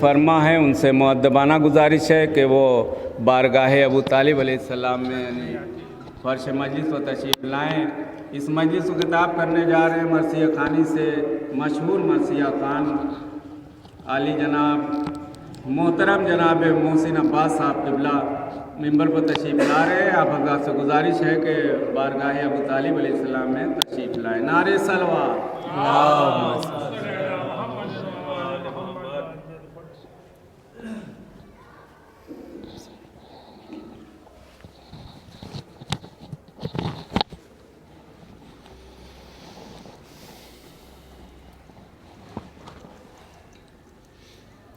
فرما ہے ان سے مؤدبانہ گزارش ہے کہ وہ بارگاہ ابو طالب علیہ السلام میں یعنی فرش مجلس و تشریف لائیں۔ اس مجلس کو خطاب کرنے جا رہے ہیں مرثیہ خوانی سے مشہور مرثیہ خوان عالی جناب محترم جناب محسن عباس صاحب قبلہ ممبر پر تشریف لا رہے ہیں۔ آپ حضرات سے گزارش ہے کہ بارگاہ ابو طالب علیہ السلام میں تشریف لائیں۔ نعرہ صلوات۔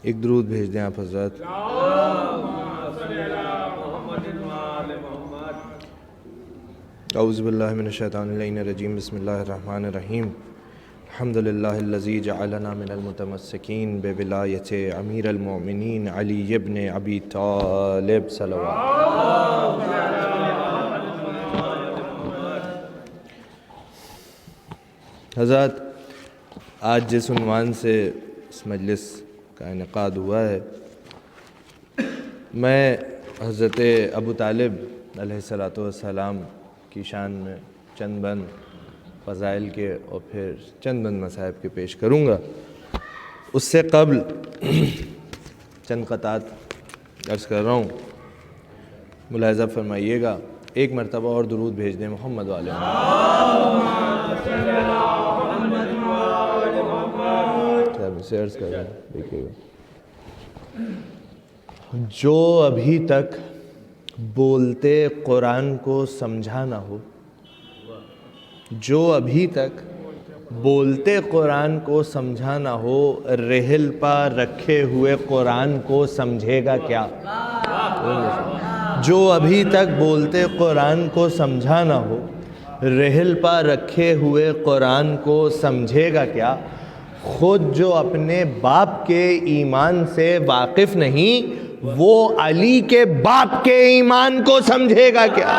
ایک درود بھیج دیں آپ حضرات۔ اعوذ باللہ من الشیطان اللعین الرجیم، بسم اللہ الرحمن الرحیم۔ الحمدللہ الذی جعلنا من المتمسکین بولایت امیر المؤمنین علی ابن ابی طالب صلوات۔ حضرات، آج جس عنوان سے اس مجلس کا انعقاد ہوا ہے، میں حضرت ابو طالب علیہ السلام کی شان میں چند بند فضائل کے اور پھر چند بند مصائب کے پیش کروں گا۔ اس سے قبل چند قطعات عرض کر رہا ہوں، ملاحظہ فرمائیے گا۔ ایک مرتبہ اور درود بھیج دیں محمد والے سے عرض کر رہا ہوں، دیکھیے گا۔ جو ابھی تک بولتے قرآن کو سمجھا نہ ہو، جو ابھی تک بولتے قرآن کو سمجھا نہ ہو، رحل پا رکھے ہوئے قرآن کو سمجھے گا کیا؟ جو ابھی تک بولتے قرآن کو سمجھا نہ ہو، رحل پا رکھے ہوئے قرآن کو سمجھے گا کیا؟ خود جو اپنے باپ کے ایمان سے واقف نہیں، وہ علی کے باپ کے ایمان کو سمجھے گا کیا؟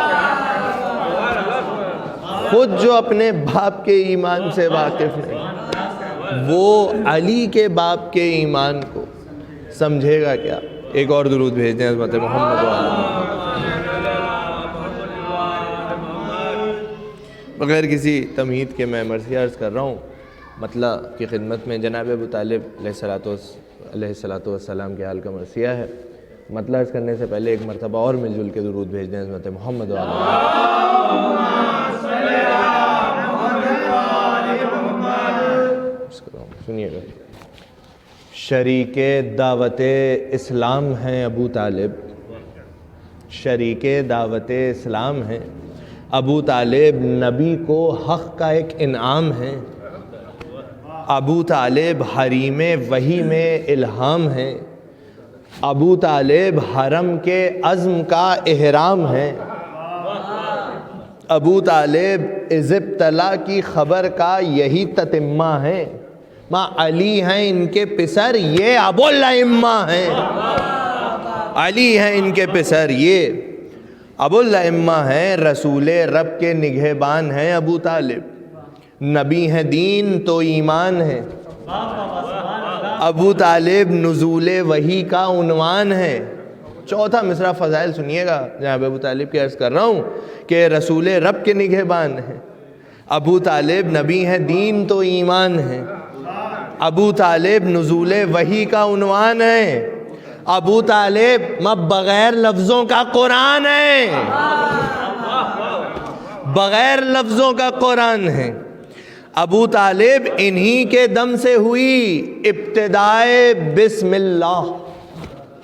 خود جو اپنے باپ کے ایمان سے واقف نہیں، وہ علی کے باپ کے ایمان کو سمجھے گا کیا؟ ایک اور درود بھیج دیں حضرت محمد بغیر کسی تمہید کے میں مرثیہ عرض کر رہا ہوں۔ مطلع کی خدمت میں جناب ابو طالب علیہ السلام کے حال کا مرثیہ ہے۔ مطلع عرض کرنے سے پہلے ایک مرتبہ اور مل جل کے درود بھیج دیں حضرت محمد سنیے گا۔ شریک دعوت اسلام ہیں ابو طالب، شریک دعوت اسلام ہیں ابو طالب، نبی کو حق کا ایک انعام ہے۔ ابو طالب حریم وحی میں الہام ہے، ابو طالب حرم کے عزم کا احرام ہے، ابو طالب از ابتلا کی خبر کا یہی تتمہ ہے۔ ماں علی ہیں ان کے پسر، یہ ابو الائمہ ہیں۔ علی ہیں ان کے پسر، یہ ابو الائمہ ہیں۔ رسول رب کے نگہبان ہیں ابو طالب، نبی ہیں دین تو ایمان ہے۔ ابو طالب نزول وحی کا عنوان ہے۔ چوتھا مصرع فضائل سنیے گا، جناب ابو طالب کی عرض کر رہا ہوں کہ رسول رب کے نگہبان ہیں، ابو طالب نبی ہیں دین تو ایمان ہے، ابو طالب نزول وحی کا عنوان ہے، ابو طالب بغیر لفظوں کا قرآن ہے، بغیر لفظوں کا قرآن ہے۔ ابو طالب انہی کے دم سے ہوئی ابتدائے بسم اللہ۔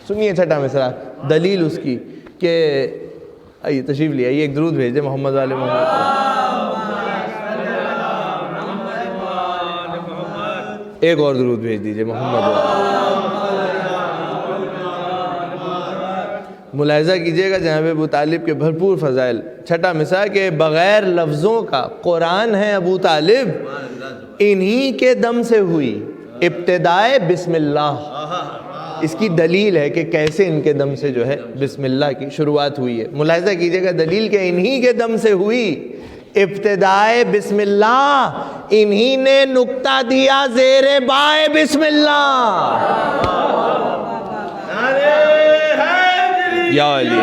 سنیے چھٹا مصرع، دلیل اس کی کہ آئیے تشریف لے آئیے، ایک درود بھیج دیں محمد والے محمد۔ ایک اور درود بھیج دیجئے محمد والے۔ ملاحظہ کیجئے گا جناب ابو طالب کے بھرپور فضائل۔ چھٹا مصرع کہ بغیر لفظوں کا قرآن ہے ابو طالب، انہی کے دم سے ہوئی ابتدائے بسم اللہ۔ اس کی دلیل ہے کہ کیسے ان کے دم سے جو ہے بسم اللہ کی شروعات ہوئی ہے۔ ملاحظہ کیجئے گا دلیل کہ انہی کے دم سے ہوئی ابتدائے بسم اللہ انہی نے نکتہ دیا زیر بائے بسم اللہ. یا علی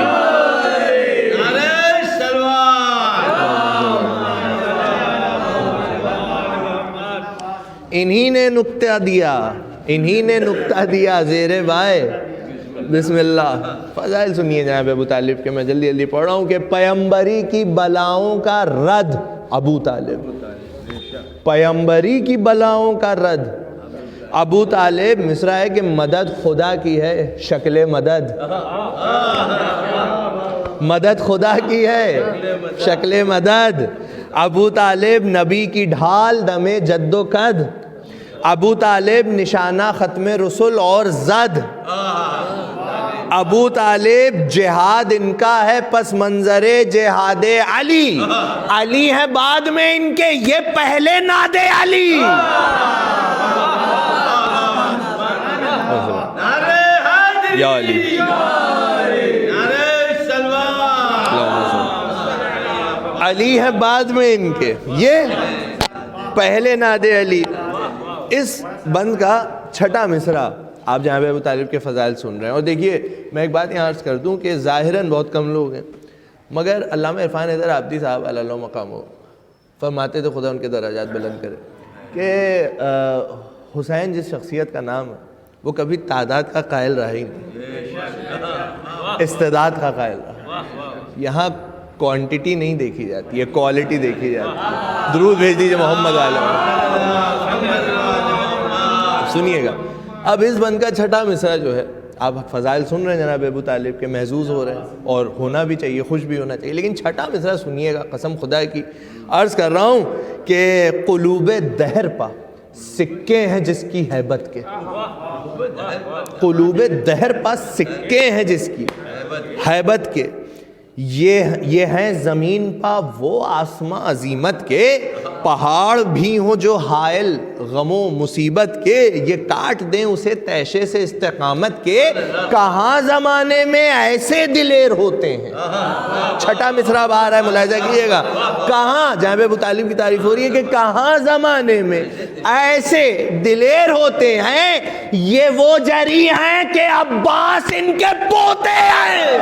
انہی نے نکتہ دیا زیر بائے بسم اللہ. فضائل سنیے جناب ابو طالب کے, میں جلدی جلدی پڑھ رہا ہوں کہ پیمبری کی بلاؤں کا رد ابو طالب, پیمبری کی بلاؤں کا رد ابو طالب. مصرع ہے کہ مدد خدا کی ہے, شکل مدد, مدد خدا کی ہے, شکل مدد. ابو طالب نبی کی ڈھال دم جد و قد, ابو طالب نشانہ ختم رسل اور زد. ابو طالب جہاد ان کا ہے پس منظر جہاد علی, علی ہے بعد میں ان کے, یہ پہلے ناد علی. یا علی علی ہے بعد میں ان کے, یہ پہلے ناد علی. اس بند کا چھٹا مصرع آپ جہاں پہ ابو طالب کے فضائل سن رہے ہیں. اور دیکھیے میں ایک بات یہاں عرض کر دوں کہ ظاہراً بہت کم لوگ ہیں, مگر علامہ عرفان حیدر عابدی صاحب علی اللہ مقامہ فرماتے تھے خدا ان کے درجات بلند کرے کہ حسین جس شخصیت کا نام ہے وہ کبھی تعداد کا قائل رہا ہی نہیں, استعداد کا قائل رہا. یہاں کوانٹٹی نہیں دیکھی جاتی ہے, کوالٹی دیکھی جاتی ہے. درود بھیج دیجیے محمد عالم. سنیے گا اب اس بند کا چھٹا مصرع جو ہے, آپ فضائل سن رہے ہیں جناب ابو طالب کے, محظوظ ہو رہے ہیں اور ہونا بھی چاہیے, خوش بھی ہونا چاہیے, لیکن چھٹا مصرع سنیے گا قسم خدا کی عرض کر رہا ہوں کہ قلوب دہر پا سکے ہیں جس کی ہیبت کے, قلوب دہر پا سکے ہیں جس کی ہیبت کے, یہ ہیں زمین پا وہ آسماں عظیمت کے, پہاڑ بھی ہوں جو حائل غم و مصیبت کے, یہ کاٹ دیں اسے تیشے سے استقامت کے, کہاں زمانے میں ایسے دلیر ہوتے ہیں. چھٹا مصرع آ رہا ہے, ملاحظہ کیجئے گا, کہاں, جہاں پہ ابو طالب کی تعریف ہو رہی ہے کہ کہاں زمانے میں ایسے دلیر ہوتے ہیں, یہ وہ جری ہیں کہ عباس ان کے پوتے ہیں.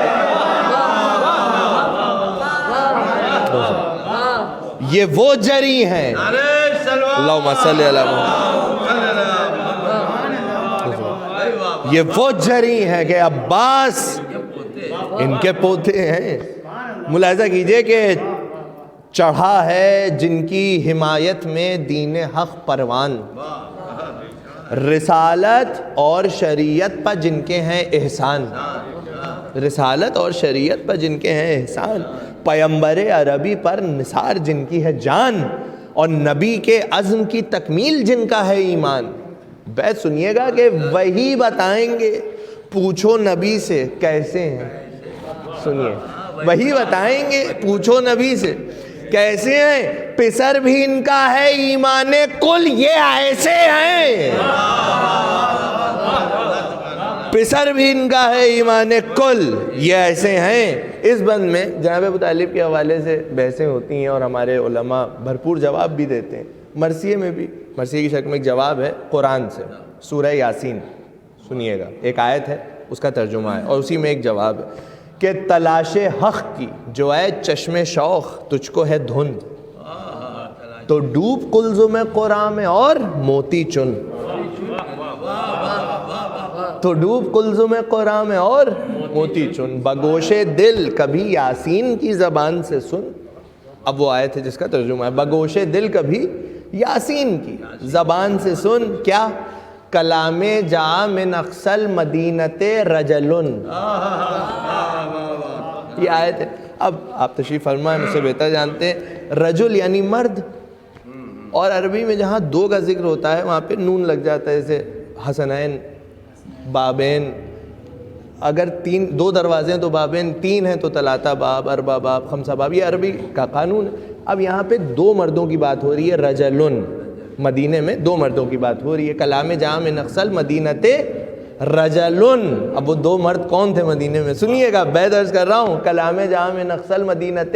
یہ وہ جری ہیں, اللہم صلی علی محمد, یہ وہ جری ہیں کہ عباس ان کے پوتے ہیں. ملاحظہ کیجئے کہ چڑھا ہے جن کی حمایت میں دین حق پروان, رسالت اور شریعت پر جن کے ہیں احسان, رسالت اور شریعت پر جن کے ہیں احسان, پیمبر عربی پر نثار جن کی ہے جان, اور نبی کے عزم کی تکمیل جن کا ہے ایمان. بیت سنیے گا کہ وہی بتائیں گے, پوچھو نبی سے کیسے ہیں, سنیے وہی بتائیں گے, پوچھو نبی سے کیسے ہیں, پسر بھی ان کا ہے ایمان کل, یہ ایسے ہیں, پسر بھی ان کا ہے ایمان کل, یہ ایسے ہیں. اس بند میں جناب ابو طالب کے حوالے سے بحثیں ہوتی ہیں اور ہمارے علماء بھرپور جواب بھی دیتے ہیں. مرثیے میں بھی, مرثیے کی شکل میں ایک جواب ہے قرآن سے, سورہ یاسین سنیے گا, ایک آیت ہے اس کا ترجمہ ہے, اور اسی میں ایک جواب ہے کہ تلاش حق کی جو ہے چشم شوق تجھ کو ہے دھند, تو ڈوب قلزم قرآن میں اور موتی چن, تو ڈوب قلزم قرآن میں اور موتی چن, بگوش دل کبھی یاسین کی زبان سے سن. اب وہ آیت ہے جس کا ترجمہ ہے, بگوش دل کبھی یاسین کی زبان سے سن, کیا کلام جا من اقصل مدینت رجلن, یہ آیت ہے. اب آپ تشریف فرمائیں, مجھ سے بہتر جانتے ہیں, رجل یعنی مرد, اور عربی میں جہاں دو کا ذکر ہوتا ہے وہاں پہ نون لگ جاتا ہے, جیسے حسنین, بابین. اگر دو دروازے ہیں تو بابین, تین ہیں تو تلاتہ باب, اربع باب, خمسہ باب, یہ عربی کا قانون. اب یہاں پہ دو مردوں کی بات ہو رہی ہے, رجلن, مدینے میں دو مردوں کی بات ہو رہی ہے. کلام جا من اقصل مدینت رجلن, اب وہ دو مرد کون تھے مدینے میں, سنیے گا, بیت عرض کر رہا ہوں, کلام جا من اقصل مدینت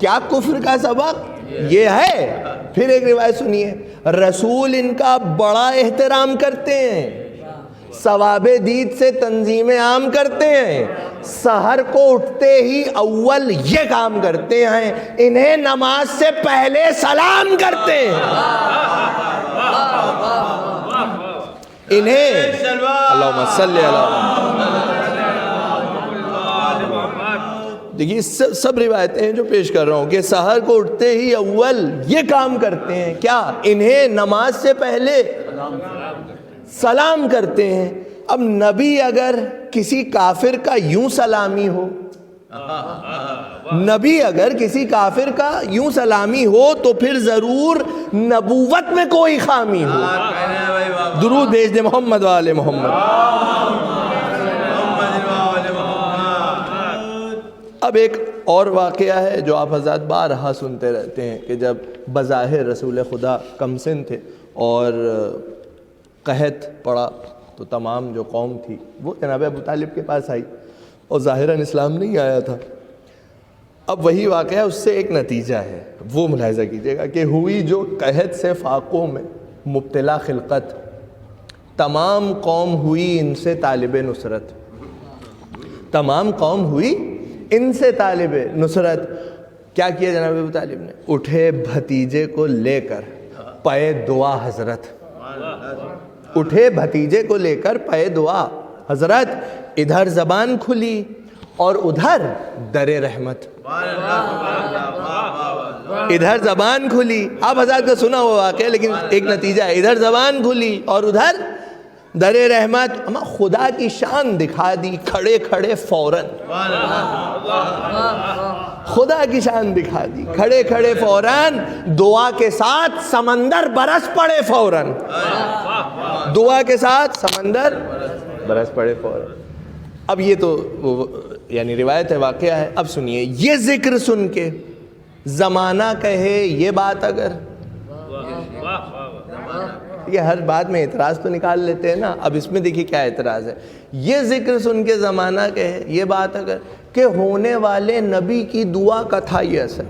کیا کفر کا سبق یہ ہے؟ پھر ایک روایت سنیے، رسول ان کا بڑا احترام کرتے ہیں، ثواب دید سے تنظیم عام کرتے ہیں، سحر کو اٹھتے ہی اول یہ کام کرتے ہیں، انہیں نماز سے پہلے سلام کرتے ہیں، انہیں اللہم صلی اللہ۔ دیکھیے سب روایتیں ہیں جو پیش کر رہا ہوں کہ سحر کو اٹھتے ہی اول یہ کام کرتے ہیں، کیا؟ انہیں نماز سے پہلے سلام کرتے ہیں۔ اب نبی اگر کسی کافر کا یوں سلامی ہو، نبی اگر کسی کافر کا یوں سلامی ہو تو پھر ضرور نبوت میں کوئی خامی ہو۔ درود بھیج دے محمد والے محمد۔ اب ایک اور واقعہ ہے جو آپ حضرات بارہا سنتے رہتے ہیں کہ جب بظاہر رسول خدا کم سن تھے اور قحط پڑا تو تمام جو قوم تھی وہ جناب ابو طالب کے پاس آئی اور ظاہراً اسلام نہیں آیا تھا۔ اب وہی واقعہ، اس سے ایک نتیجہ ہے، وہ ملاحظہ کیجئے گا کہ ہوئی جو قحط سے فاقوں میں مبتلا خلقت، تمام قوم ہوئی ان سے طالب نصرت، تمام قوم ہوئی ان سے طالب نصرت۔ کیا کیا جناب ابو طالب نے؟ اٹھے بھتیجے کو لے کر پائے دعا حضرت، اٹھے بھتیجے کو لے کر پائے دعا حضرت، ادھر زبان کھلی اور ادھر در رحمت، ادھر زبان کھلی۔ آپ حضرات کا سنا ہوا واقعہ لیکن ایک نتیجہ ہے، ادھر زبان کھلی اور ادھر در رحمت۔ ہمیں خدا کی شان دکھا دی کھڑے کھڑے فوراً، خدا کی شان دکھا دی کھڑے کھڑے فوراً، دعا کے ساتھ سمندر برس پڑے فوراً، دعا کے ساتھ سمندر برس پڑے فوراً۔ اب یہ تو یعنی روایت ہے، واقعہ ہے۔ اب سنیے، یہ ذکر سن کے زمانہ کہے یہ بات اگر، یہ ہر بات میں اعتراض تو نکال لیتے ہیں نا، اب اس میں دیکھیے کیا اعتراض ہے۔ یہ ذکر سن کے زمانہ کہے یہ بات اگر کہ ہونے والے نبی کی دعا کا تھا یہ اثر،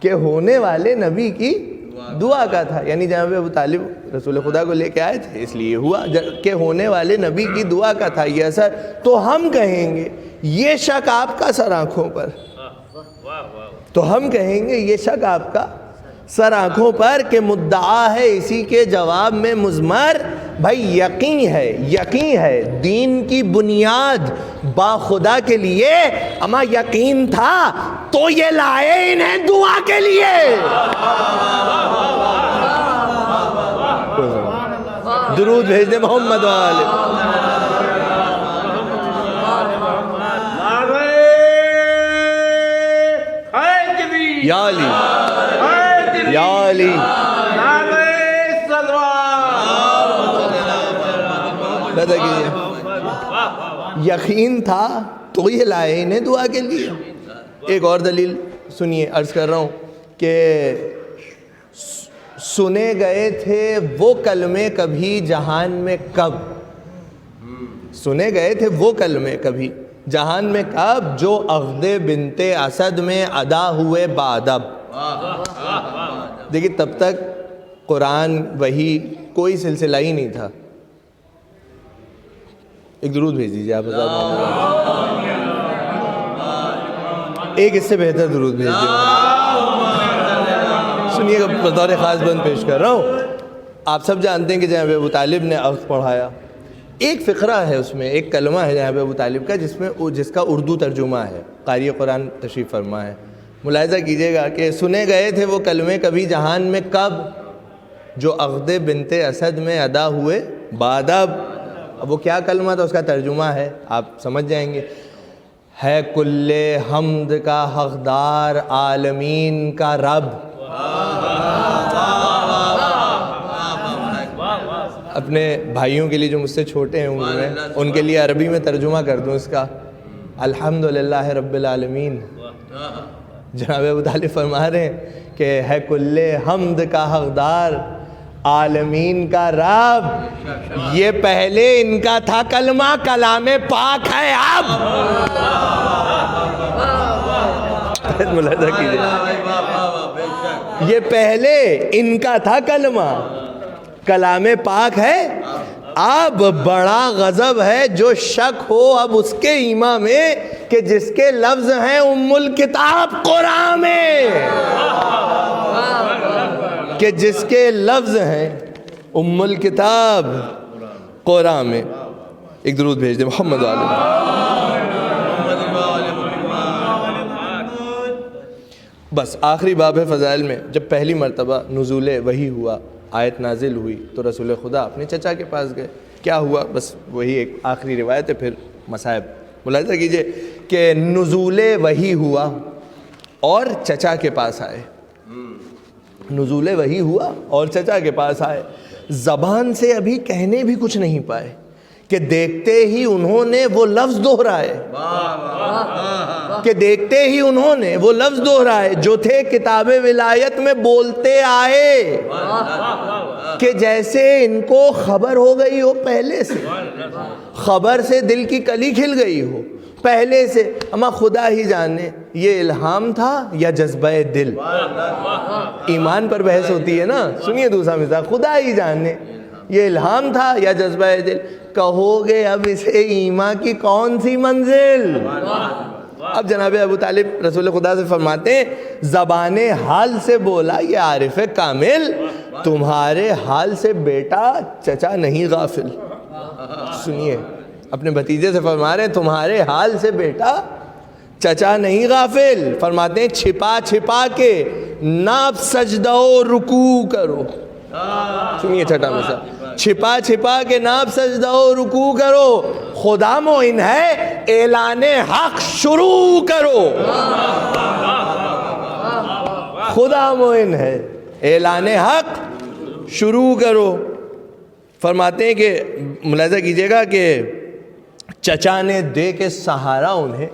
کہ ہونے والے نبی کی دعا کا تھا، یعنی جناب ابو طالب رسول خدا کو لے کے آئے تھے اس لیے ہوا کہ ہونے والے نبی کی دعا کا تھا یہ اثر۔ تو ہم کہیں گے یہ شک آپ کا سر آنکھوں پر، تو ہم کہیں گے یہ شک آپ کا سر آنکھوں پر کہ مدعا ہے اسی کے جواب میں مضمر۔ بھائی یقین ہے، یقین ہے دین کی بنیاد با خدا کے لیے، اما یقین تھا تو یہ لائے انہیں دعا کے لیے۔ درود بھیج دے محمد والے۔ یا علی یا علی، یقین تھا تو یہ لائے انہیں دعا کے لیے۔ ایک اور دلیل سنیے، عرض کر رہا ہوں کہ سنے گئے تھے وہ کلمے کبھی جہان میں کب، سنے گئے تھے وہ کلمے کبھی جہان میں کب، جو عقد بنت اسد میں ادا ہوئے بادب۔ دیکھیے تب تک قرآن وحی کوئی سلسلہ ہی نہیں تھا۔ ایک درود بھیج دیجیے آپ حضرات، ایک اس سے بہتر درود بھیج دیجیے۔ سنیے گا، بطور خاص بند پیش کر رہا ہوں۔ آپ سب جانتے ہیں کہ جناب ابو طالب نے عقد پڑھایا، ایک فقرہ ہے اس میں، ایک کلمہ ہے جناب ابو طالب کا جس کا اردو ترجمہ ہے، قاری قرآن تشریف فرما ہے۔ ملاحظہ کیجئے گا کہ سنے گئے تھے وہ کلمے کبھی جہان میں کب، جو عقد بنت اسد میں ادا ہوئے بادب۔ اب وہ کیا کلمہ تھا، اس کا ترجمہ ہے، آپ سمجھ جائیں گے۔ ہے کل حمد کا حقدار عالمین کا رب۔ اپنے بھائیوں کے لیے جو مجھ سے چھوٹے ہیں عمر میں، ان کے لیے عربی میں ترجمہ کر دوں اس کا، الحمدللہ رب العالمین۔ جناب ابو طالب فرما رہے ہیں کہ ہے کل حمد کا حقدار عالمین کا رب. یہ پہلے ان کا تھا کلمہ، کلام پاک ہے اب. ملاحظہ کیجیے، یہ پہلے ان کا تھا کلمہ، کلام پاک ہے اب. بڑا غضب ہے جو شک ہو اب اس کے ایمان میں کہ جس کے لفظ ہیں ام الکتاب قرآن میں، کہ جس کے لفظ ہیں ام الکتاب قرآن میں. ایک درود بھیج دیں محمد علیہ. بس آخری باب ہے فضائل میں. جب پہلی مرتبہ نزول وحی ہوا، آیت نازل ہوئی، تو رسول خدا اپنے چچا کے پاس گئے. کیا ہوا؟ بس وہی ایک آخری روایت ہے، پھر مصائب. ملاحظہ کیجئے کہ نزول وحی ہوا اور چچا کے پاس آئے. نزول وحی ہوا اور چچا کے پاس آئے. زبان سے ابھی کہنے بھی کچھ نہیں پائے کہ دیکھتے ہی انہوں نے وہ لفظ دہرائے، کہ دیکھتے ہی انہوں نے وہ لفظ دہرائے جو تھے کتاب ولایت میں بولتے آئے، کہ جیسے ان کو خبر ہو گئی ہو پہلے سے، خبر سے دل کی کلی کھل گئی ہو پہلے سے. اما خدا ہی جانے یہ الہام تھا یا جذبہ دل. ایمان پر بحث ہوتی ہے نا. سنیے دوسرا مثال، خدا ہی جانے یہ الہام تھا یا جذبہ دل. کہو گے اب اسے ایمان کی کون سی منزل. اب جناب ابو طالب رسول خدا سے فرماتے ہیں زبان حال سے بولا یہ عارف کامل، تمہارے حال سے بیٹا چچا نہیں غافل. سنیے اپنے بھتیجے سے فرما رہے ہیں تمہارے حال سے بیٹا چچا نہیں غافل. فرماتے ہیں چھپا چھپا کے ناپ سجدہ و رکوع کرو. سنیے چھٹا مثال، چھپا چھپا کے ناپ سجدہ و رکوع کرو. خدا معین ہے اعلان حق شروع کرو. خدا معین ہے اعلان حق شروع کرو. فرماتے ہیں کہ ملاحظہ کیجئے گا کہ چچا نے دے کے سہارا انہیں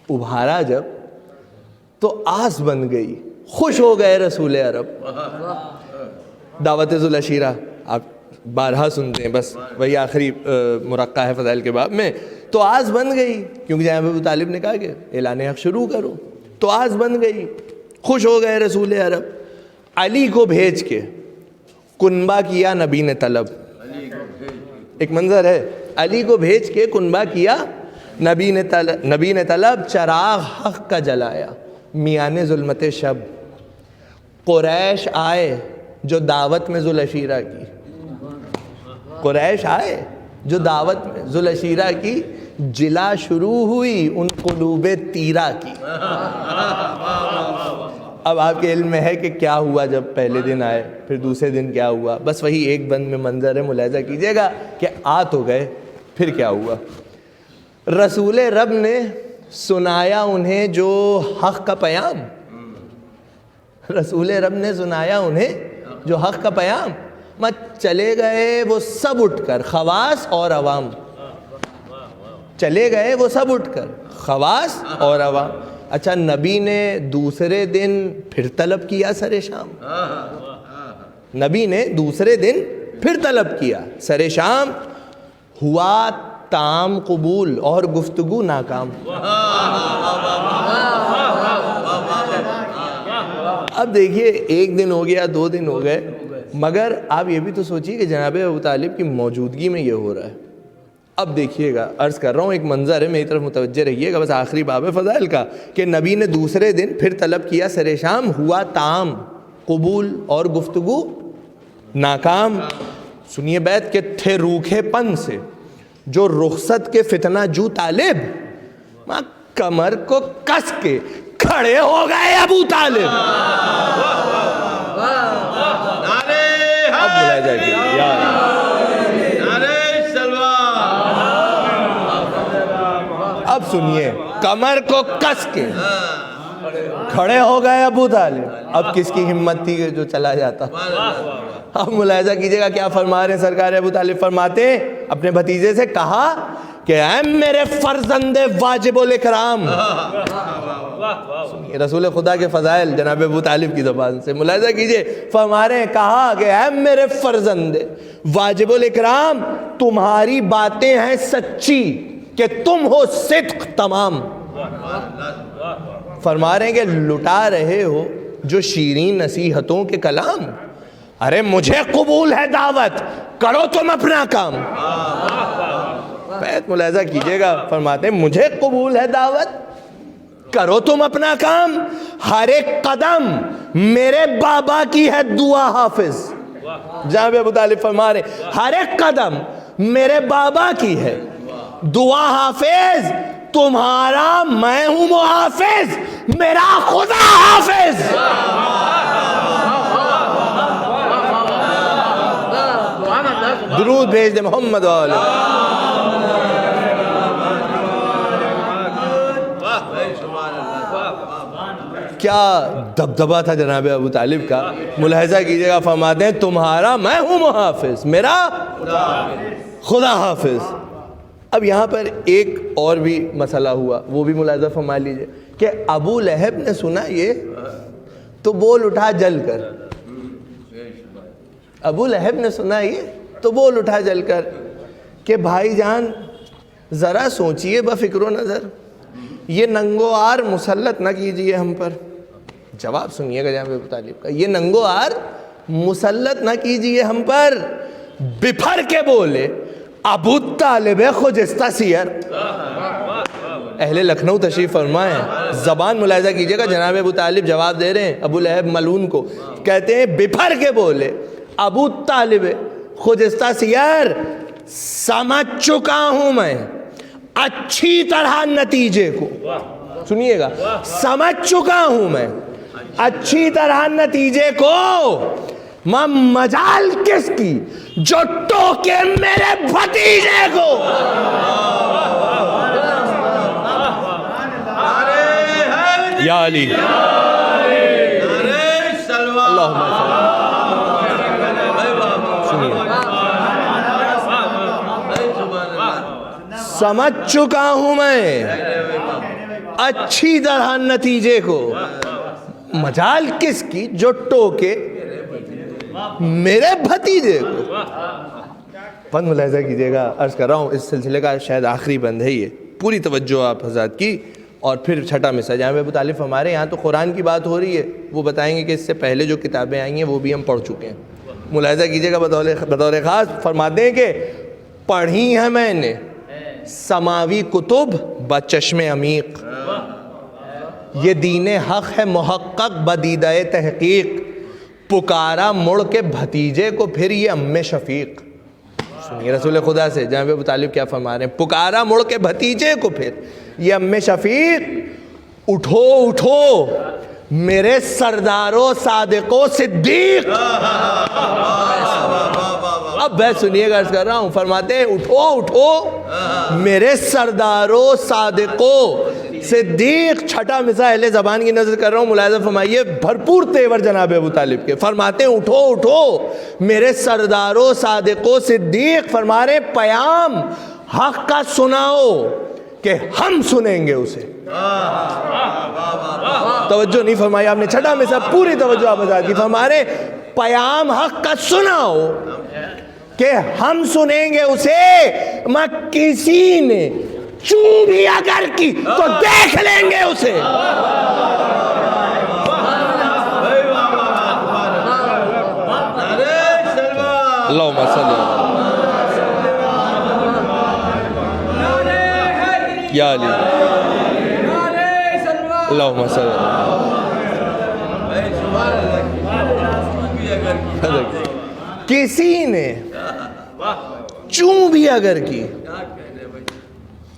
ابھارا جب، تو آس بن گئی. خوش ہو گئے رسول عرب. دعوت ذوالعشیرہ آپ بارہا سنتے ہیں، بس وہی آخری مرقع ہے فضائل کے باب میں. تو آس بن گئی کیونکہ جناب ابو طالب نے کہا کہ اعلان حق شروع کرو. تو آس بن گئی، خوش ہو گئے رسول عرب. علی کو بھیج کے کنبہ کیا نبی نے طلب. ایک منظر ہے، علی کو بھیج کے کنبہ کیا نبی نے طلب. چراغ حق کا جلایا میان ظلمت شب. قریش آئے جو دعوت میں ذوالعشیرہ کی، قریش آئے جو دعوت میں ذوالعشیرہ کی. جلا شروع ہوئی ان قلوب تیرہ کی. اب آپ کے علم میں ہے کہ کیا ہوا جب پہلے دن آئے، پھر دوسرے دن کیا ہوا. بس وہی ایک بند میں منظر ہے، ملاحظہ کیجئے گا کہ آ تو گئے، پھر کیا ہوا. رسول رب نے سنایا انہیں جو حق کا پیام. رسول رب نے سنایا انہیں جو حق کا پیام. مت چلے گئے وہ سب اٹھ کر، خواص اور عوام. چلے گئے وہ سب اٹھ کر، خواص اور عوام. اچھا نبی نے دوسرے دن پھر طلب کیا سر شام. نبی نے دوسرے دن پھر طلب کیا سر شام. ہوا طعام قبول اور گفتگو ناکام. اب دیکھیے ایک دن ہو گیا، 2 دن ہو گئے، مگر آپ یہ بھی تو سوچیے کہ جناب ابو طالب کی موجودگی میں یہ ہو رہا ہے. اب دیکھیے گا، عرض کر رہا ہوں ایک منظر ہے، میری طرف متوجہ رہیے گا. بس آخری باب ہے فضائل کا کہ نبی نے دوسرے دن پھر طلب کیا سر شام. ہوا طعام قبول اور گفتگو ناکام. سنیے بیت کہ تھے روکھے پن سے جو رخصت کے فتنہ جو طالب، ماں کمر کو کس کے کھڑے ہو گئے ابو طالب. اب بلایا جائے گا اب سنیے، کمر کو کس کے کھڑے ہو گئے ابو طالب. اب کس کی ہمت تھی کہ جو چلا جاتا. اب ملاحظہ کیجئے گا کیا فرما رہے ہیں سرکار ابو طالب. فرماتے ہیں اپنے بھتیجے سے کہا کہ اے میرے فرزند واجب الاکرام. رسول خدا کے فضائل جناب ابو طالب کی زبان سے ملاحظہ کیجئے. فرما رہے ہیں کہا کہ اے میرے فرزند واجب الاکرام، تمہاری باتیں ہیں سچی کہ تم ہو صدق تمام. فرما رہے ہیں کہ لٹا رہے ہو جو شیریں نصیحتوں کے کلام. ارے مجھے قبول ہے دعوت، کرو تم اپنا کام. بیت ملاحظہ کیجئے گا، فرماتے ہیں مجھے قبول ہے دعوت، کرو تم اپنا کام. ہر ایک قدم میرے بابا کی ہے دعا حافظ. جہاں ابو طالب فرما رہے ہر ایک قدم میرے بابا کی ہے دعا حافظ. تمہارا میں ہوں محافظ، میرا خدا حافظ. درود بھیج دے محمد والے. کیا دبدبا تھا جناب ابو طالب کا. ملاحظہ کیجئے گا، فرماتے ہیں تمہارا میں ہوں محافظ، میرا خدا حافظ. اب یہاں پر ایک اور بھی مسئلہ ہوا، وہ بھی ملاحظہ فرما لیجئے کہ ابو لہب نے سنا یہ تو بول اٹھا جل کر. ابو لہب نے سنا یہ تو بول اٹھا جل کر کہ بھائی جان ذرا سوچئے بفکر و نظر، یہ ننگو آر مسلط نہ کیجئے ہم پر. جواب سنیے گا جناب ابو طالب کا، یہ ننگو آر مسلط نہ کیجئے ہم پر. بپھر کے بولے ابو طالب خجستہ سیر. اہل لکھنؤ تشریف فرمائے ہیں، زبان ملاحظہ کیجئے گا، جناب ابو طالب جواب دے رہے ہیں ابو لہب ملعون کو. کہتے ہیں بپھر کے بولے ابو طالب خجستہ سیر، سمجھ چکا ہوں میں اچھی طرح نتیجے کو. سنیے گا، سمجھ چکا ہوں میں اچھی طرح نتیجے کو. ماں مجال کس کی جو ٹوکے میرے بھتیجے کو. یا علی اللہم سمجھ چکا ہوں میں اچھی طرح نتیجے کو. مجال کس کی جو ٹوکے میرے بھتیجے کو. بند ملاحظہ کیجئے گا، عرض کر رہا ہوں اس سلسلے کا شاید آخری بند ہے یہ. پوری توجہ آپ حضرات کی. اور پھر چھٹا مسئلہ جہاں ابو طالب ہمارے یہاں تو قرآن کی بات ہو رہی ہے، وہ بتائیں گے کہ اس سے پہلے جو کتابیں آئی ہیں وہ بھی ہم پڑھ چکے ہیں. ملاحظہ کیجئے گا بطور خاص فرماتے ہیں کہ پڑھی ہے میں نے سماوی کتب بچشم عمیق، یہ دین حق ہے محقق بدیدہ تحقیق. پکارا مڑ کے بھتیجے کو پھر یہ ام شفیق. سنیے رسول خدا سے جناب ابو طالب کیا فرما رہے ہیں. پکارا مڑ کے بھتیجے کو پھر یہ ام شفیق. اٹھو اٹھو میرے سردارو صادقو صدیق. اب میں سنیے گا، عرض کر رہا ہوں، فرماتے ہیں اٹھو اٹھو میرے سردارو صادقو صدیق. چھٹا مثال اہل زبان کی نظر کر رہا ہوں، ملاحظہ فرمائیے، بھرپور تیور جناب ابو طالب کے. فرماتے ہیں اٹھو اٹھو میرے سردارو صادقو صدیق. فرما رہے پیام حق کا سناؤ کہ ہم سنیں گے اسے. توجہ نہیں فرمائی آپ نے، چھٹا مثال پوری توجہ آپ بتا دی. فرما رہے پیام حق کا سناؤ کہ ہم سنیں گے اسے. میں کسی نے چوں بھی اگر کی تو دیکھ لیں گے اسے. اللہم صلی یا علی اللہم صلی. کسی نے چوں بھی اگر کی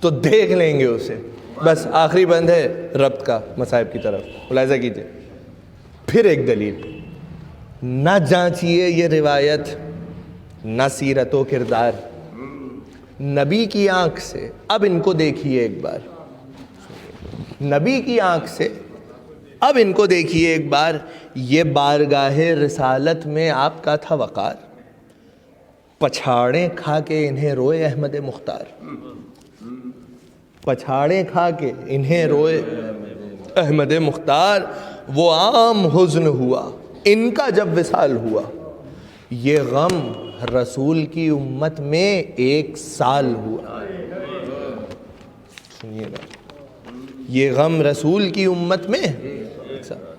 تو دیکھ لیں گے اسے. بس آخری بند ہے ربط کا مصائب کی طرف. ملاحظہ کیجئے پھر ایک دلیل. نہ جانچیے یہ روایت نہ سیرت و کردار، نبی کی آنکھ سے اب ان کو دیکھیے ایک بار. نبی کی آنکھ سے اب ان کو دیکھیے ایک بار. یہ بارگاہ رسالت میں آپ کا تھا وقار، پچھاڑیں کھا کے انہیں روئے احمد مختار. پچھاڑیں کھا کے انہیں روئے احمد مختار، وہ عام حزن ہوا ان کا جب وصال ہوا، یہ غم رسول کی امت میں 1 سال ہوا۔ سنیے گا، یہ غم رسول کی امت میں،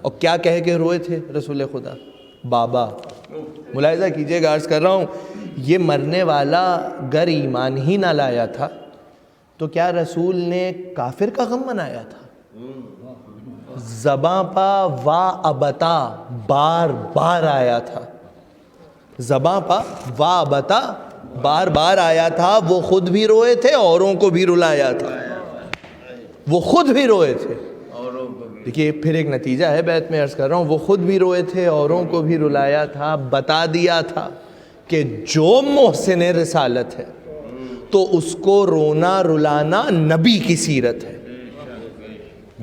اور کیا کہہ کے روئے تھے رسول خدا؟ بابا۔ ملاحظہ کیجئے گا، عرض کر رہا ہوں، یہ مرنے والا گر ایمان ہی نہ لایا تھا تو کیا رسول نے کافر کا غم منایا تھا؟ زباں پا وا ابتا بار بار آیا تھا، زباں پا وا ابتا بار بار آیا تھا۔ وہ خود بھی روئے تھے، اوروں کو بھی رلایا تھا، وہ خود بھی روئے تھے۔ دیکھیے پھر ایک نتیجہ ہے بیت میں، عرض کر رہا ہوں، وہ خود بھی روئے تھے، اوروں کو بھی رلایا تھا۔ بتا دیا تھا کہ جو محسن رسالت ہے تو اس کو رونا رلانا نبی کی سیرت ہے۔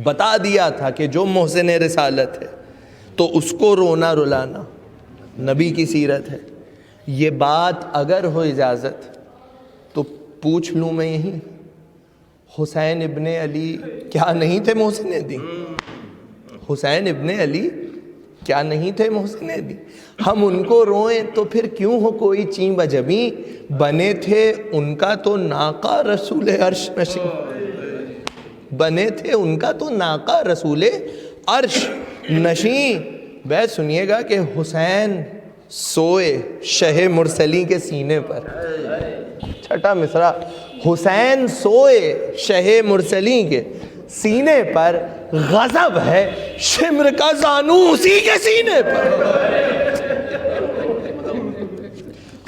بتا دیا تھا کہ جو محسن رسالت ہے تو اس کو رونا رلانا نبی کی سیرت ہے۔ یہ بات اگر ہو اجازت تو پوچھ لوں میں یہیں، حسین ابن علی کیا نہیں تھے محسن دین؟ حسین ابن علی کیا نہیں تھے محسن دین؟ ہم ان کو روئیں تو پھر کیوں ہو کوئی چین بجبیں؟ بنے تھے ان کا تو ناقہ رسول عرش نشین، بنے تھے ان کا تو ناقہ رسول عرش نشین۔ بیت سنیے گا کہ حسین سوئے شہ مرسلین کے سینے پر، چھٹا مصرع، حسین سوئے شہ مرسلین کے سینے پر، غضب ہے شمر کا زانو اسی کے سینے پر۔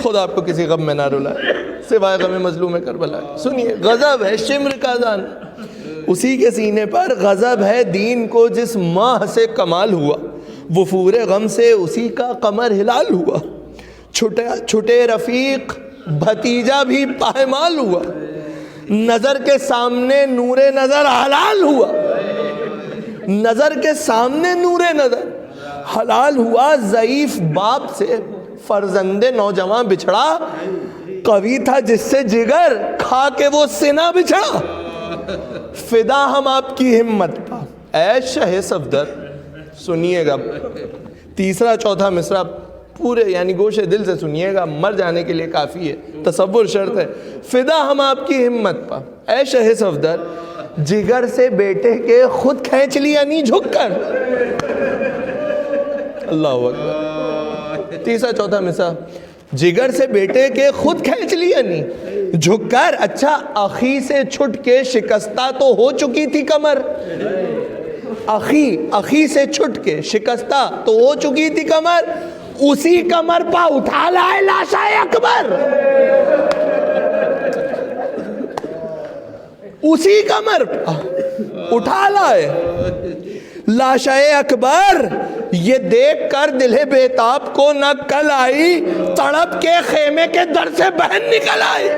خدا آپ کو کسی غم میں نہ رلائے سوائے غم مظلوم کربلا۔ سنیے، غضب ہے شمر کا زانو اسی کے سینے پر، غضب ہے دین کو جس ماہ سے کمال ہوا، وفور غم سے اسی کا قمر ہلال ہوا، چھٹے رفیق بھتیجا بھی پائمال ہوا، نظر کے سامنے نور نظر حلال ہوا، نظر کے سامنے نور نظر حلال ہوا، ضعیف باپ سے فرزند نوجوان بچھڑا، قوی تھا جس سے جگر کھا کے وہ سینہ بچھڑا، فدا ہم آپ کی ہمت پا اے شہ صفدر۔ سنیے گا تیسرا چوتھا مصرع پورے یعنی گوشے دل سے سنیے گا، مر جانے کے لیے کافی ہے، تصور شرط ہے۔ فدا ہم آپ کی ہمت پا اے شہ صفدر، جگر سے بیٹے کے خود کھینچ لیا نہیں جھک کر۔ اللہ اکبر۔ تیسرا چوتھا مصرع، جگر سے بیٹے کے خود کھینچ لیا نہیں جھک کر، اچھا اخی سے چھٹ کے شکستہ تو ہو چکی تھی کمر، اخی سے چھٹ کے شکستہ تو ہو چکی تھی کمر، اسی کمر پا اٹھا لائے لاشا اکبر، اسی کمر پا اٹھا لائے لاشا اکبر۔ یہ دیکھ کر دل بیتاب کو نہ کل آئی، تڑپ کے خیمے کے در سے بہن نکل آئی،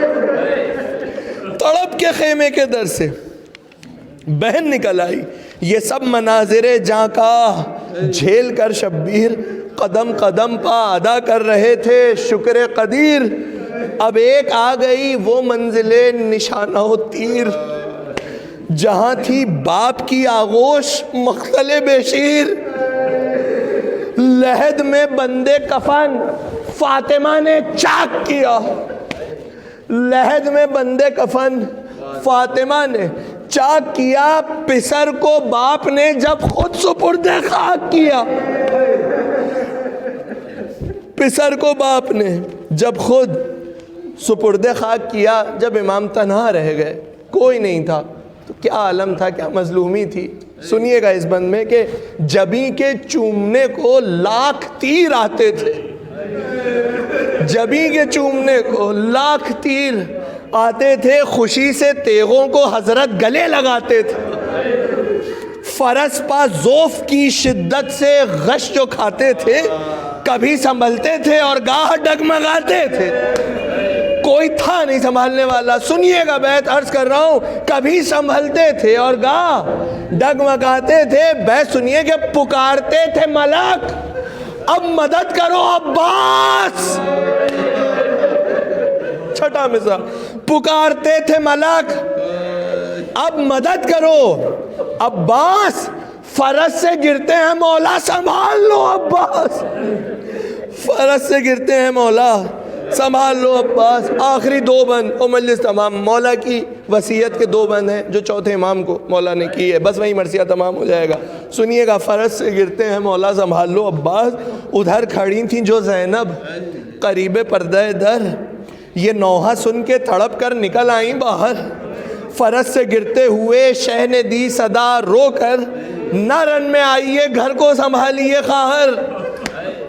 تڑپ کے خیمے کے در سے بہن نکل آئی۔ یہ سب مناظر جاں کا جھیل کر شبیر، قدم قدم پا ادا کر رہے تھے شکر قدیر، اب ایک آ گئی وہ منزل نشانہ و تیر، جہاں تھی باپ کی آغوش مقتل بشیر، لحد میں بندے کفن فاطمہ نے چاک کیا، لحد میں بندے کفن فاطمہ نے چاک کیا، پسر کو باپ نے جب خود سپرد خاک کیا، پسر کو باپ نے جب خود سپرد خاک کیا، جب امام تنہا رہ گئے کوئی نہیں تھا تو کیا عالم تھا، کیا مظلومی تھی۔ سنیے گا اس بند میں کہ جبیں کے چومنے کو لاکھ تیر آتے تھے، جبیں کے چومنے کو لاکھ تیر آتے تھے، خوشی سے تیغوں کو حضرت گلے لگاتے تھے، فرس پا ذوف کی شدت سے غش جو کھاتے تھے، کبھی سنبھلتے تھے اور گاہ ڈگمگاتے تھے، کوئی تھا نہیں سنبھالنے والا۔ سنیے گا بیت عرض کر رہا ہوں، کبھی سنبھلتے تھے اور گاہ ڈگمگاتے تھے، بیت سنیے کہ پکارتے تھے ملک اب مدد کرو عباس، چھٹا مصرع، پکارتے تھے ملک اب مدد کرو عباس، فرس سے گرتے ہیں مولا سنبھال لو عباس، فرس سے گرتے ہیں مولا سنبھال لو عباس۔ آخری 2 بند اور مجلس تمام۔ مولا کی وصیت کے 2 بند ہیں جو چوتھے امام کو مولا نے کی ہے، بس وہی مرثیہ تمام ہو جائے گا۔ سنیے گا، فرس سے گرتے ہیں مولا سنبھال لو عباس، ادھر کھڑی تھیں جو زینب قریب پردہ در، یہ نوحہ سن کے تڑپ کر نکل آئیں باہر، فرس سے گرتے ہوئے شہ نے دی صدا رو کر، نہ رن میں آئیے گھر کو سنبھالیے خواہر۔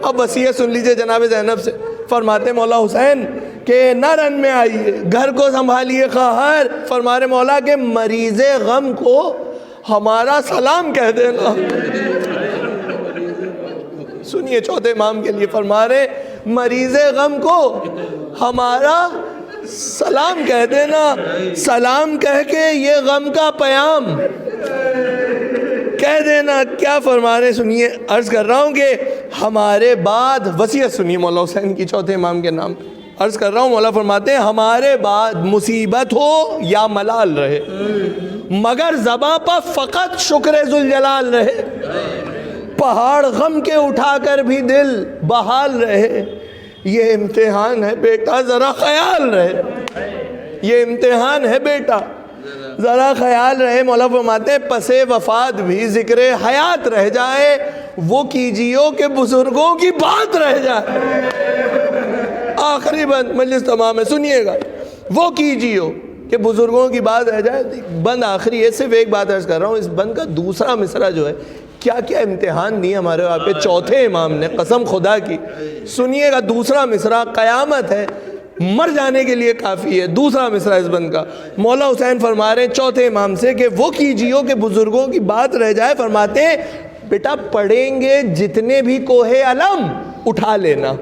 اب وصیت سن لیجئے جناب زینب سے، فرماتے مولا حسین کہ نہ رن میں آئیے گھر کو سنبھالیے خواہر، فرمارے مولا کہ مریض غم کو ہمارا سلام کہہ دینا۔ سنیے چوتھے امام کے لیے، فرمارے مریض غم کو ہمارا سلام کہہ دینا، سلام کہہ کے یہ غم کا پیام کہہ دینا۔ کیا فرما رہے سنیے، عرض کر رہا ہوں کہ ہمارے بعد، وصیت سنیے مولا حسین کی چوتھے امام کے نام، عرض کر رہا ہوں مولا فرماتے ہیں ہمارے بعد مصیبت ہو یا ملال رہے، مگر زباں پر فقط شکر ذوالجلال رہے، پہاڑ غم کے اٹھا کر بھی دل بحال رہے، یہ امتحان ہے بیٹا ذرا خیال رہے، یہ امتحان ہے بیٹا ذرا خیال رہے۔ مولا فرماتے ہیں پس وفات بھی ذکر حیات رہ جائے، وہ کیجیو کہ بزرگوں کی بات رہ جائے۔ آخری بند، مجلس تمام ہے، سنیے گا، وہ کیجیو کہ بزرگوں کی بات رہ جائے۔ بند آخری ہے، صرف ایک بات عرض کر رہا ہوں، اس بند کا دوسرا مصرع جو ہے، کیا کیا امتحان دی ہمارے وہاں پہ چوتھے امام نے، قسم خدا کی۔ سنیے گا دوسرا مصرع، قیامت ہے، مر جانے کے لیے کافی ہے۔ دوسرا مصرع اس بند کا، مولا حسین فرما رہے ہیں چوتھے امام سے کہ وہ کیجیو کہ بزرگوں کی بات رہ جائے۔ فرماتے ہیں بیٹا پڑھیں گے جتنے بھی کوہ علم اٹھا لینا۔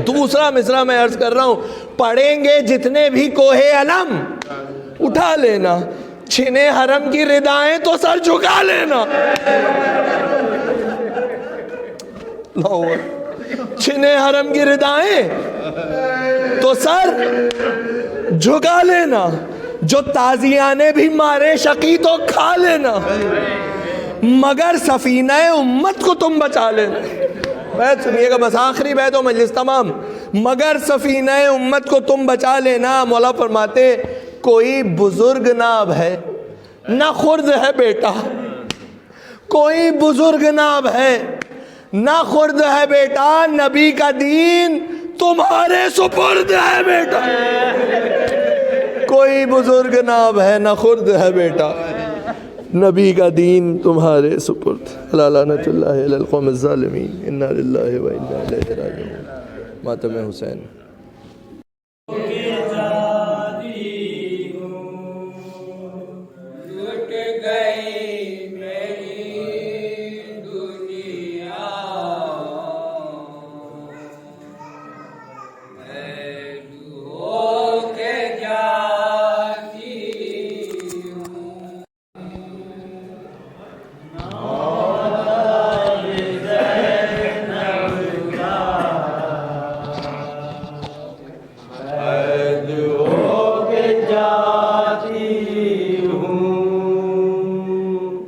دوسرا مصرع میں عرض کر رہا ہوں، پڑھیں گے جتنے بھی کوہ علم اٹھا لینا، چھنے حرم کی ردائیں تو سر جھکا لینا، چھنے حرم کی ردائیں تو سر جھکا لینا، جو تازیانے بھی مارے شقی تو کھا لینا، مگر سفینہ امت کو تم بچا لینا۔ بیت سنیے گا، بس آخری بیت و مجلس تمام، مگر سفینہ امت کو تم بچا لینا۔ مولا فرماتے کوئی بزرگ نہ اب ہے نہ خرد ہے بیٹا، کوئی بزرگ نہ اب ہے نہ خرد ہے بیٹا، نبی کا دین تمہارے سپرد ہے بیٹا، کوئی بزرگ نہ اب ہے نہ خرد ہے بیٹا، نبی کا دین تمہارے سپرد۔ لعنت اللہ علی القوم الظالمین، انا للہ و انا الیہ راجعون۔ ماتم حسین۔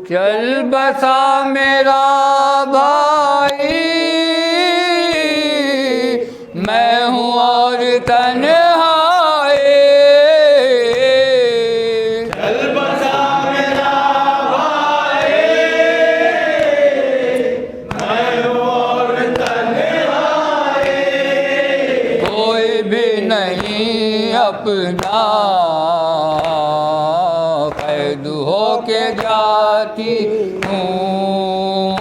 چل بسا میرا بھائی، میں ہوں اور تنہائی، چل بسا میرا بھائی، میں ہوں اور تنہائی، کوئی بھی نہیں اپنا، قید ہو کے جاتی ہوں،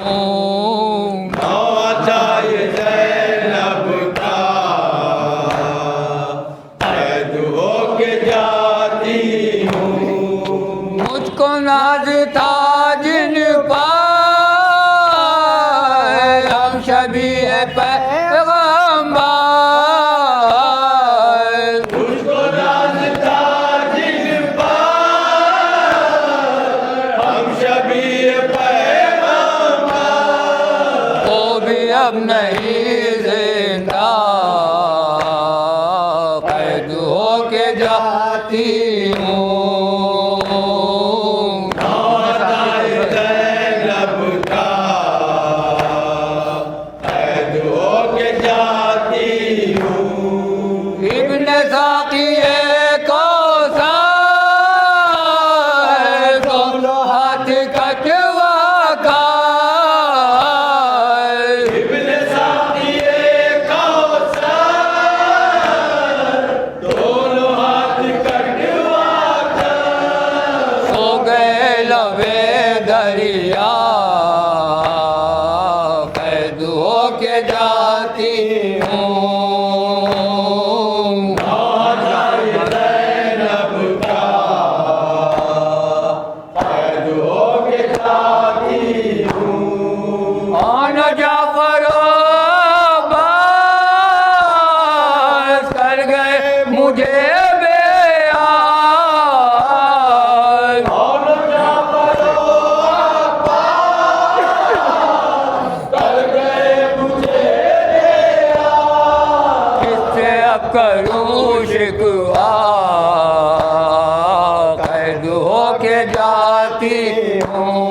نوچائے زینب کا قید ہو کے جاتی ہوں، مجھ کو ناز تھا جن پر ہم شبیہ پیغمبر، مجھ کو ناز تھا جن پر اب نہیں زندہ، قید ہو کے جاتی ہوں۔ دریا قید ہو کے جاتی ہوں آن جعفر عباس کر گئے مجھے کروں شکوا قید ہو کے جاتی ہوں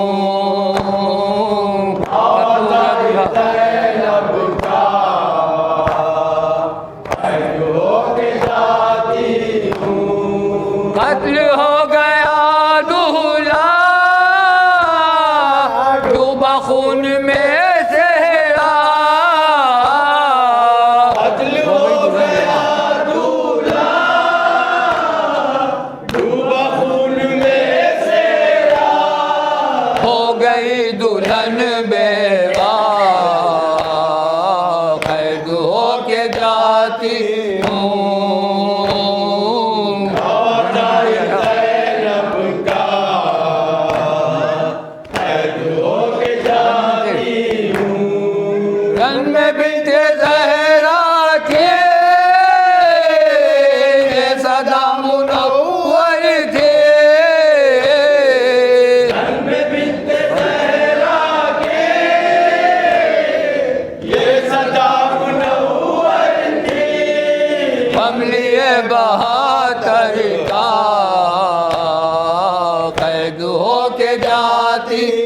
قتل ہو گیا دولہا ڈوبا خون میں دلہن بیوہ قید ہو کے جاتی ہوں رن میں بنت زہرا کے صدا منور تھے بہاتر کا قید ہو کے جاتی